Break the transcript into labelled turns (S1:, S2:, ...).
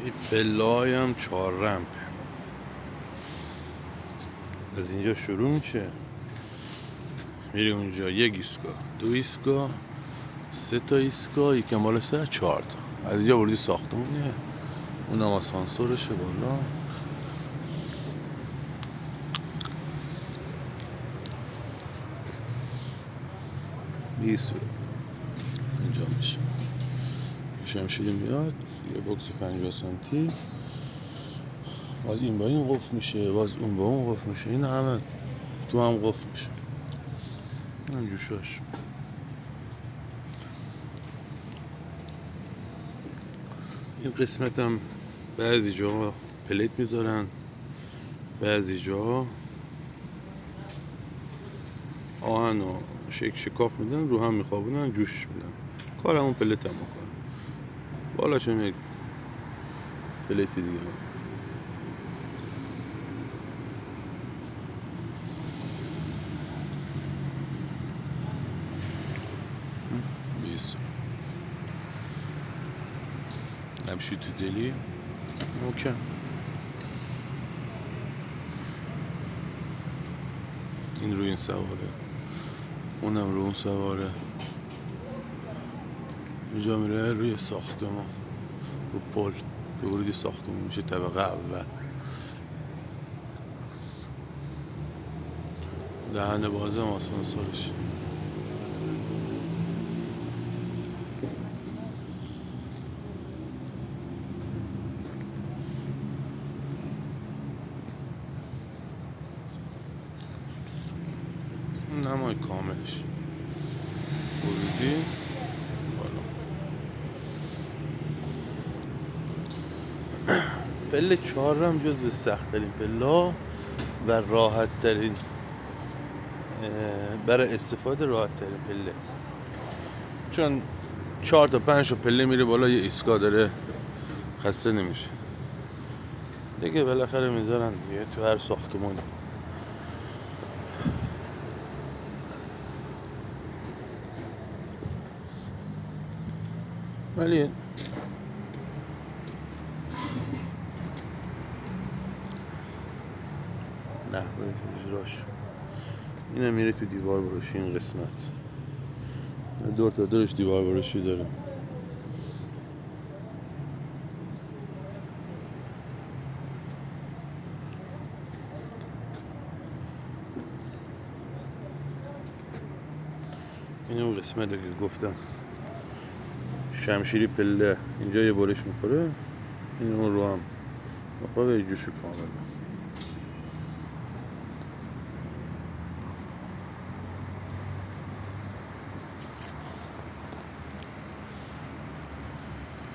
S1: این پله‌های هم 4 رمپه. از اینجا شروع میشه میری اونجا 1 ایستگاه 2 ایستگاه 3 تا ایستگاه، یکم بالا سر 4 تا. از اینجا وردی ساختمونه، اونم آسانسورشه بالا. بیسو اینجا میشه شمشیری میاد یه بوکس 50 سانتی، باز این با این قفل میشه، باز اون با اون قفل میشه، این همه تو هم قفل میشه. این جوشاش این قسمت هم بعضی جا پلیت میذارن، بعضی جا آهن و شکاف میدن رو هم میخوابونن جوشش میدن. کار همون پلیت هم میکنن، بالاشون یک پلیت دیگه بیست همشی تو دلی اوکی. این روی این سواره، اونم رو اون سواره. اینجا میره روی ساختمون، رو پل به ورودی ساختمون میشه طبقه اول. دهنه بازم آسانسورش. نمای کاملش ورودی بالا. پله 4 هم جزو سخت ترین پله و راحت ترین، برای استفاده راحت ترین پله، چون 4 تا 5 تا پله میره بالا، یه ایستگاه داره، خسته نمیشه دیگه. بالاخره میذارن دیگه تو هر ساختمانی. ولی نحوه اجراش اینه، میره تو دیوار بروشی. این قسمت دور تا دورش دیوار بروشی داره. این اون قسمت که گفتم شمشیری پله، اینجا یه برش میخوره، این اون رو هم میخوره، جوشو کامل.